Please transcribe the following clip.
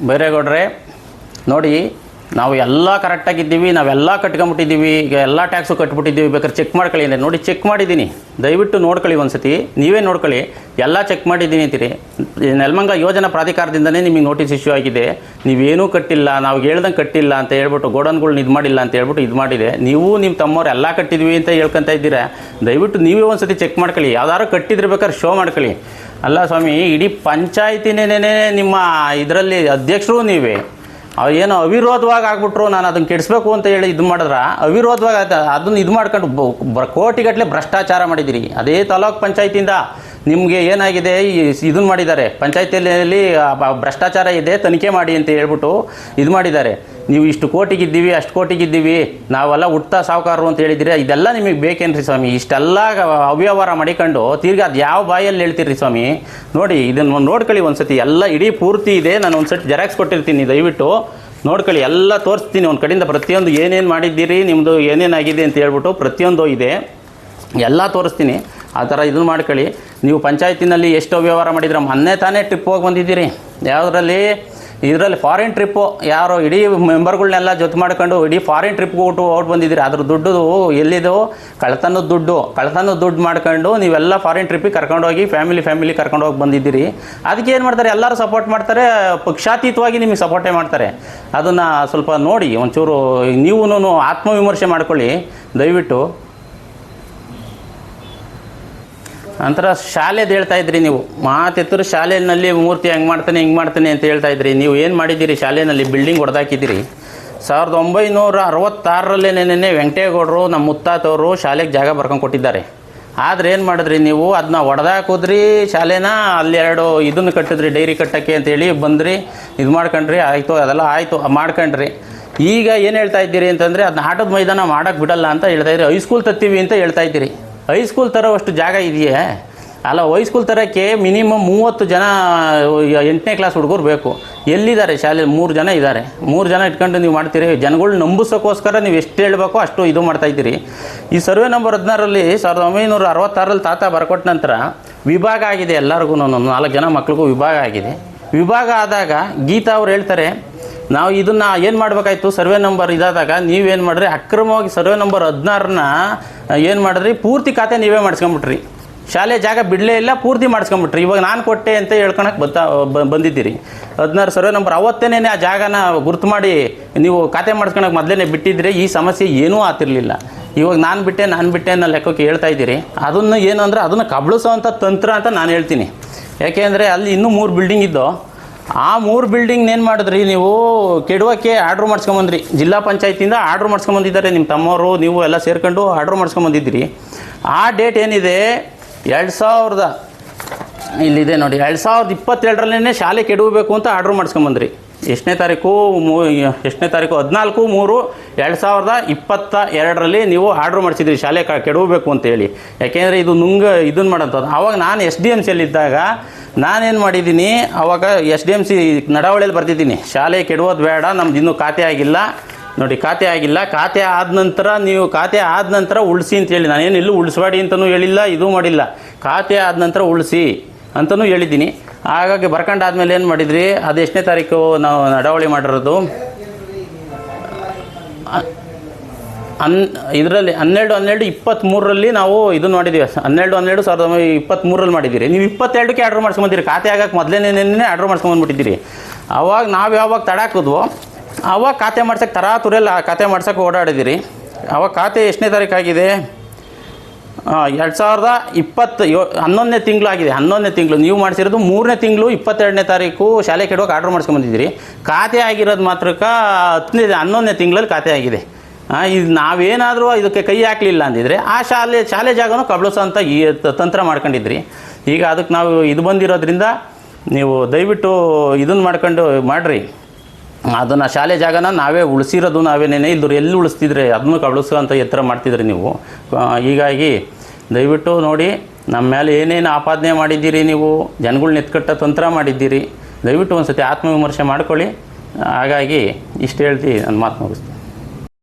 ಬೈರೇಗೌಡ್ರೆ ನೋಡಿ, ನಾವು ಎಲ್ಲ ಕರೆಕ್ಟಾಗಿದ್ದೀವಿ, ನಾವೆಲ್ಲ ಕಟ್ಕೊಂಬಿಟ್ಟಿದ್ದೀವಿ, ಈಗ ಎಲ್ಲ ಟ್ಯಾಕ್ಸು ಕಟ್ಬಿಟ್ಟಿದ್ದೀವಿ, ಬೇಕಾದ್ರೆ ಚೆಕ್ ಮಾಡ್ಕೊಳ್ಳಿ ಅಂದರೆ ನೋಡಿ ಚೆಕ್ ಮಾಡಿದ್ದೀನಿ, ದಯವಿಟ್ಟು ನೋಡ್ಕೊಳ್ಳಿ ಒಂದು ಸತಿ, ನೀವೇ ನೋಡ್ಕೊಳ್ಳಿ, ಎಲ್ಲ ಚೆಕ್ ಮಾಡಿದ್ದೀನಿ ಅಂತೀರಿ. ನೆಲಮಂಗಲ ಯೋಜನಾ ಪ್ರಾಧಿಕಾರದಿಂದನೇ ನಿಮಗೆ ನೋಟಿಸ್ ಇಶ್ಯೂ ಆಗಿದೆ, ನೀವೇನೂ ಕಟ್ಟಿಲ್ಲ, ನಾವು ಹೇಳ್ದಂಗೆ ಕಟ್ಟಿಲ್ಲ ಅಂತ ಹೇಳ್ಬಿಟ್ಟು ಗೋಡನ್ಗಳ್ನ ಇದು ಮಾಡಿಲ್ಲ ಅಂತ ಹೇಳ್ಬಿಟ್ಟು ಇದು ಮಾಡಿದೆ. ನೀವು ನಿಮ್ಮ ತಮ್ಮವ್ರು ಎಲ್ಲ ಕಟ್ಟಿದ್ವಿ ಅಂತ ಹೇಳ್ಕೊತ ಇದ್ದೀರಾ, ದಯವಿಟ್ಟು ನೀವೇ ಒಂದು ಸತಿ ಚೆಕ್ ಮಾಡ್ಕೊಳ್ಳಿ, ಯಾವ್ದಾದ್ರು ಕಟ್ಟಿದ್ರೆ ಬೇಕಾದ್ರೆ ಶೋ ಮಾಡ್ಕೊಳ್ಳಿ. ಅಲ್ಲ ಸ್ವಾಮಿ, ಇಡೀ ಪಂಚಾಯತಿನೇ ನಿಮ್ಮ ಇದರಲ್ಲಿ ಅಧ್ಯಕ್ಷರು ನೀವೇ, ಏನೋ ಅವಿರೋಧವಾಗಿ ಆಗ್ಬಿಟ್ರು, ನಾನು ಅದನ್ನು ಕೆಡಿಸ್ಬೇಕು ಅಂತ ಹೇಳಿ ಇದು ಮಾಡಿದ್ರೆ ಅವಿರೋಧವಾಗಿ ಅದನ್ನು ಇದು ಮಾಡ್ಕೊಂಡು ಕೋಟಿಗಟ್ಟಲೆ ಭ್ರಷ್ಟಾಚಾರ ಮಾಡಿದ್ದೀರಿ. ಅದೇ ತಾಲೂಕ್ ಪಂಚಾಯತಿಯಿಂದ ನಿಮಗೆ ಏನಾಗಿದೆ, ಇದನ್ನು ಮಾಡಿದ್ದಾರೆ, ಪಂಚಾಯತಿಯಲ್ಲಿ ಭ್ರಷ್ಟಾಚಾರ ಇದೆ ತನಿಖೆ ಮಾಡಿ ಅಂತ ಹೇಳ್ಬಿಟ್ಟು ಇದು ಮಾಡಿದ್ದಾರೆ. ನೀವು ಇಷ್ಟು ಕೋಟಿಗಿದ್ದೀವಿ, ಅಷ್ಟು ಕೋಟಿಗಿದ್ದೀವಿ, ನಾವೆಲ್ಲ ಹುಟ್ಟ ಸಾವುಕಾರರು ಅಂತ ಹೇಳಿದ್ದೀರಿ. ಇದೆಲ್ಲ ನಿಮಗೆ ಬೇಕೇನ್ರಿ ಸ್ವಾಮಿ? ಇಷ್ಟೆಲ್ಲ ಅವ್ಯವಹಾರ ಮಾಡಿಕೊಂಡು ತಿರ್ಗಿ ಅದು ಯಾವ ಬಾಯಲ್ಲಿ ಹೇಳ್ತೀರಿ ಸ್ವಾಮಿ? ನೋಡಿ, ಇದನ್ನು ನೋಡ್ಕೊಳ್ಳಿ ಒಂದು ಸತಿ, ಎಲ್ಲ ಇಡೀ ಪೂರ್ತಿ ಇದೆ, ನಾನು ಒಂದು ಸತಿ ಜೆರಾಕ್ಸ್ ಕೊಟ್ಟಿರ್ತೀನಿ, ದಯವಿಟ್ಟು ನೋಡ್ಕೊಳ್ಳಿ, ಎಲ್ಲ ತೋರಿಸ್ತೀನಿ ಒಂದು ಕಡೆಯಿಂದ ಪ್ರತಿಯೊಂದು ಏನೇನು ಮಾಡಿದ್ದೀರಿ, ನಿಮ್ಮದು ಏನೇನಾಗಿದೆ ಅಂತ ಹೇಳ್ಬಿಟ್ಟು ಪ್ರತಿಯೊಂದು ಇದೆ, ಎಲ್ಲ ತೋರಿಸ್ತೀನಿ. ಆ ಥರ ಇದನ್ನು ಮಾಡ್ಕೊಳ್ಳಿ. ನೀವು ಪಂಚಾಯತಿನಲ್ಲಿ ಎಷ್ಟು ಅವ್ಯವಹಾರ ಮಾಡಿದ್ರೆ, ಮೊನ್ನೆ ತಾನೇ ಟ್ರಿಪ್ ಹೋಗಿ ಬಂದಿದ್ದೀರಿ, ಇದರಲ್ಲಿ ಫಾರಿನ್ ಟ್ರಿಪ್ಪು, ಯಾರೋ ಇಡೀ ಮೆಂಬರ್ಗಳನ್ನೆಲ್ಲ ಜೊತೆ ಮಾಡ್ಕೊಂಡು ಇಡೀ ಫಾರಿನ್ ಟ್ರಿಪ್ಗೆ ಔಟ್ ಬಂದಿದ್ದೀರಿ. ಅದ್ರ ದುಡ್ಡು ಎಲ್ಲಿದು? ಕಳ್ತನದ ದುಡ್ಡು ಮಾಡ್ಕೊಂಡು ನೀವೆಲ್ಲ ಫಾರಿನ್ ಟ್ರಿಪ್ಪಿಗೆ ಕರ್ಕೊಂಡೋಗಿ ಫ್ಯಾಮಿಲಿ ಕರ್ಕೊಂಡೋಗಿ ಬಂದಿದ್ದೀರಿ. ಅದಕ್ಕೆ ಏನು ಮಾಡ್ತಾರೆ, ಎಲ್ಲರೂ ಸಪೋರ್ಟ್ ಮಾಡ್ತಾರೆ, ಪಕ್ಷಾತೀತವಾಗಿ ನಿಮಗೆ ಸಪೋರ್ಟೇ ಮಾಡ್ತಾರೆ. ಅದನ್ನು ಸ್ವಲ್ಪ ನೋಡಿ, ಒಂಚೂರು ನೀವು ಆತ್ಮವಿಮರ್ಶೆ ಮಾಡ್ಕೊಳ್ಳಿ ದಯವಿಟ್ಟು. ನಂತರ ಶಾಲೆದು ಹೇಳ್ತಾ ಇದ್ರಿ ನೀವು, ಮಾತೆತ್ತರು ಶಾಲೆಯಲ್ಲಿ ಮೂರ್ತಿ ಹಿಂಗೆ ಮಾಡ್ತಾನೆ ಅಂತ ಹೇಳ್ತಾ ಇದ್ರಿ. ನೀವು ಏನು ಮಾಡಿದ್ದೀರಿ? ಶಾಲೆಯಲ್ಲಿ ಬಿಲ್ಡಿಂಗ್ ಹೊಡೆದಾಕಿದ್ದೀರಿ. 1966ರಲ್ಲೇನೇ ವೆಂಕಟೇಗೌಡರು ನಮ್ಮ ಮುತ್ತಾತವರು ಶಾಲೆಗೆ ಜಾಗ ಬರ್ಕೊಂಡು ಕೊಟ್ಟಿದ್ದಾರೆ. ಆದರೆ ಏನು ಮಾಡಿದ್ರಿ ನೀವು? ಅದನ್ನ ಹೊಡೆದಾಕೋದ್ರಿ ಶಾಲೆನ, ಅಲ್ಲಿ 2 ಇದನ್ನು ಕಟ್ಟಿದ್ರಿ, ಡೈರಿ ಕಟ್ಟೋಕ್ಕೆ ಅಂತೇಳಿ ಬಂದ್ರಿ, ಇದು ಮಾಡ್ಕೊಂಡ್ರಿ, ಆಯಿತು, ಅದೆಲ್ಲ ಆಯಿತು ಮಾಡ್ಕೊಂಡ್ರಿ. ಈಗ ಏನು ಹೇಳ್ತಾ ಇದ್ದೀರಿ ಅಂತಂದರೆ, ಅದನ್ನ ಆಟದ ಮೈದಾನ ಮಾಡೋಕ್ಕೆ ಬಿಡಲ್ಲ ಅಂತ ಹೇಳ್ತಾ ಇದ್ದೀರಿ, ಹೈಸ್ಕೂಲ್ ತತ್ತೀವಿ ಅಂತ ಹೇಳ್ತಾ ಇದ್ದೀರಿ. ಹೈಸ್ಕೂಲ್ ತರೋವಷ್ಟು ಜಾಗ ಇದೆಯೇ? ಅಲ್ಲ, ಹೈಸ್ಕೂಲ್ ತರೋಕ್ಕೆ ಮಿನಿಮಮ್ 30 ಜನ 8ನೇ ಕ್ಲಾಸ್ ಹುಡುಗರು ಬೇಕು. ಎಲ್ಲಿದ್ದಾರೆ ಶಾಲೆಯಲ್ಲಿ? 3 ಜನ ಇದ್ದಾರೆ. 3 ಜನ ಇಟ್ಕೊಂಡು ನೀವು ಮಾಡ್ತೀರಿ. ಜನಗಳು ನಂಬಿಸೋಕ್ಕೋಸ್ಕರ ನೀವು ಎಷ್ಟು ಹೇಳಬೇಕೋ ಅಷ್ಟು ಇದು ಮಾಡ್ತಾಯಿದ್ದೀರಿ. ಈ ಸರ್ವೆ ನಂಬರ್ 16ರಲ್ಲಿ 1966ರಲ್ಲಿ ತಾತ ಬರ್ಕೊಟ್ಟ ನಂತರ ವಿಭಾಗ ಆಗಿದೆ, ಎಲ್ಲರಿಗೂ 4 ಜನ ಮಕ್ಳಿಗೂ ವಿಭಾಗ ಆಗಿದೆ. ವಿಭಾಗ ಆದಾಗ ಗೀತಾ ಅವ್ರು ಹೇಳ್ತಾರೆ, ನಾವು ಇದನ್ನು ಏನು ಮಾಡಬೇಕಾಯ್ತು, ಸರ್ವೆ ನಂಬರ್ ಇದಾದಾಗ ನೀವೇನು ಮಾಡಿರಿ, ಅಕ್ರಮವಾಗಿ ಸರ್ವೆ ನಂಬರ್ 16ನ ಏನು ಮಾಡಿದ್ರಿ, ಪೂರ್ತಿ ಖಾತೆ ನೀವೇ ಮಾಡಿಸ್ಕೊಂಬಿಟ್ರಿ. ಶಾಲೆ ಜಾಗ ಬಿಡಲೇ ಇಲ್ಲ, ಪೂರ್ತಿ ಮಾಡಿಸ್ಕೊಂಬಿಟ್ರಿ. ಇವಾಗ ನಾನು ಕೊಟ್ಟೆ ಅಂತ ಹೇಳ್ಕೊಳಕ್ಕೆ ಬಂದಿದ್ದೀರಿ. 16 ಸರ್ವೆ ನಂಬರ್ ಅವತ್ತೇನೇ ಆ ಜಾಗನ ಗುರ್ತು ಮಾಡಿ ನೀವು ಖಾತೆ ಮಾಡಿಸ್ಕೊಳಕ್ಕೆ ಮೊದಲೇ ಬಿಟ್ಟಿದ್ರೆ ಈ ಸಮಸ್ಯೆ ಏನೂ ಆಗ್ತಿರ್ಲಿಲ್ಲ. ಇವಾಗ ನಾನು ಬಿಟ್ಟೆ ಅನ್ನೋ ಲೆಕ್ಕಕ್ಕೆ ಹೇಳ್ತಾ ಇದ್ದೀರಿ. ಅದನ್ನು ಏನು ಅಂದರೆ ಅದನ್ನು ಕಬಳಿಸೋವಂಥ ತಂತ್ರ ಅಂತ ನಾನು ಹೇಳ್ತೀನಿ. ಯಾಕೆಂದರೆ ಅಲ್ಲಿ ಇನ್ನೂ 3 ಬಿಲ್ಡಿಂಗ್ ಇದ್ದು, ಆ 3 ಬಿಲ್ಡಿಂಗ್ ಏನು ಮಾಡಿದ್ರಿ ನೀವು, ಕೆಡವಕ್ಕೆ ಆರ್ಡ್ರ್ ಮಾಡಿಸ್ಕೊಂಬಂದ್ರಿ. ಜಿಲ್ಲಾ ಪಂಚಾಯತಿಯಿಂದ ಆರ್ಡ್ರ್ ಮಾಡಿಸ್ಕೊಂಬಂದಿದ್ದಾರೆ, ನಿಮ್ಮ ತಮ್ಮವರು ನೀವು ಎಲ್ಲ ಸೇರ್ಕೊಂಡು ಆರ್ಡ್ರ್ ಮಾಡಿಸ್ಕೊಂಬಂದಿದ್ದೀರಿ. ಆ ಡೇಟ್ ಏನಿದೆ 2000 ಇಲ್ಲಿದೆ ನೋಡಿ, 2022ರಲ್ಲೇ ಶಾಲೆ ಕೆಡವಬೇಕು ಅಂತ ಆರ್ಡ್ರ್ ಮಾಡಿಸ್ಕೊಂಬಂದ್ರಿ. ಎಷ್ಟನೇ ತಾರೀಕು? 14/3/2022ರಲ್ಲಿ ನೀವು ಆರ್ಡ್ರ್ ಮಾಡಿಸಿದ್ರಿ ಶಾಲೆ ಕೆಡವಬೇಕು ಅಂತೇಳಿ. ಯಾಕೆಂದರೆ ಇದು ಇದನ್ನು ಮಾಡೋಂಥದ್ದು. ಆವಾಗ ನಾನು SDMCಯಲ್ಲಿದ್ದಾಗ ನಾನೇನು ಮಾಡಿದ್ದೀನಿ, ಆವಾಗ SDMC ನಡಾವಳಿಯಲ್ಲಿ ಬರ್ತಿದ್ದೀನಿ, ಶಾಲೆ ಕೆಡವೋದು ಬೇಡ, ನಮ್ದು ಇನ್ನೂ ಖಾತೆ ಆಗಿಲ್ಲ ನೋಡಿ, ಖಾತೆ ಆಗಿಲ್ಲ, ಖಾತೆ ಆದ ನಂತರ ಉಳಿಸಿ ಅಂತೇಳಿ. ನಾನೇನು ಎಲ್ಲೂ ಉಳಿಸ್ಬೇಡಿ ಅಂತಲೂ ಹೇಳಿಲ್ಲ, ಇದು ಮಾಡಿಲ್ಲ, ಖಾತೆ ಆದ ನಂತರ ಉಳಿಸಿ ಅಂತಲೂ ಹೇಳಿದ್ದೀನಿ. ಹಾಗಾಗಿ ಬರ್ಕೊಂಡಾದ್ಮೇಲೆ ಏನು ಮಾಡಿದ್ರಿ, ಅದು ಎಷ್ಟನೇ ತಾರೀಕು ನಾವು ನಡಾವಳಿ ಮಾಡಿರೋದು, ಇದರಲ್ಲಿ 12/12/23ರಲ್ಲಿ ನಾವು ಇದನ್ನು ಮಾಡಿದ್ದೀವಿ. 12/12/2023ರಲ್ಲಿ ಮಾಡಿದ್ದೀರಿ. ನೀವು 22ಕ್ಕೆ ಆರ್ಡ್ರ್ ಮಾಡ್ಸ್ಕೊಂಬಂದಿರಿ, ಖಾತೆ ಆಗಕ್ಕೆ ಮೊದಲೇನೇ ಆರ್ಡ್ರ್ ಮಾಡ್ಸ್ಕೊಂಬಂದ್ಬಿಟ್ಟಿದ್ದೀರಿ. ಅವಾಗ ನಾವು ಯಾವಾಗ ತಡ ಹಾಕಿದ್ವೋ ಅವಾಗ ಖಾತೆ ಮಾಡ್ಸೋಕ್ಕೆ ತರಾತುರಿಯಲ್ಲಿ ಖಾತೆ ಮಾಡ್ಸೋಕ್ಕೆ ಓಡಾಡಿದ್ದೀರಿ. ಅವಾಗ ಖಾತೆ ಎಷ್ಟನೇ ತಾರೀಕು ಆಗಿದೆ? 2020 11ನೇ ತಿಂಗಳು ಆಗಿದೆ. 11ನೇ ತಿಂಗಳು ನೀವು ಮಾಡಿಸಿರೋದು 3ನೇ ತಿಂಗಳು 22ನೇ ತಾರೀಕು ಶಾಲೆ ಕೆಡೋಕೆ ಆರ್ಡ್ರ್ ಮಾಡ್ಸ್ಕೊಂಬಂದಿದ್ದೀರಿ. ಖಾತೆ ಆಗಿರೋದು ಮಾತ್ರಕ್ಕೆ 11ನೇ ತಿಂಗಳಲ್ಲಿ ಖಾತೆ ಆಗಿದೆ. ಇದು ನಾವೇನಾದರೂ ಇದಕ್ಕೆ ಕೈ ಹಾಕಲಿಲ್ಲ ಅಂದಿದ್ರೆ ಆ ಶಾಲೆ ಜಾಗನೂ ಕಬಳಿಸೋ ಅಂತ ಈ ತಂತ್ರ ಮಾಡ್ಕೊಂಡಿದ್ರಿ. ಈಗ ಅದಕ್ಕೆ ನಾವು ಇದು ಬಂದಿರೋದ್ರಿಂದ ನೀವು ದಯವಿಟ್ಟು ಇದನ್ನು ಮಾಡ್ಕೊಂಡು ಮಾಡಿರಿ. ಅದನ್ನು ಶಾಲೆ ಜಾಗನ ನಾವೇ ಉಳಿಸಿರೋದು ನಾವೇನೇನೆ, ಇಲ್ದ್ರು ಎಲ್ಲಿ ಉಳಿಸ್ತಿದ್ರೆ ಅದನ್ನು ಕಬಳಿಸೋ ಅಂತ ಎತ್ತರ ಮಾಡ್ತಿದ್ರಿ ನೀವು. ಹೀಗಾಗಿ ದಯವಿಟ್ಟು ನೋಡಿ, ನಮ್ಮ ಮೇಲೆ ಏನೇನು ಆಪಾದನೆ ಮಾಡಿದ್ದೀರಿ, ನೀವು ಜನಗಳ್ನ ಎತ್ಕಟ್ಟ ತಂತ್ರ ಮಾಡಿದ್ದೀರಿ, ದಯವಿಟ್ಟು ಒಂದು ಸತಿ ಆತ್ಮವಿಮರ್ಶೆ ಮಾಡ್ಕೊಳ್ಳಿ. ಹಾಗಾಗಿ ಇಷ್ಟು ಹೇಳ್ತಿ ನನ್ನ ಮಾತು ಮುಗಿಸ್ತೀನಿ.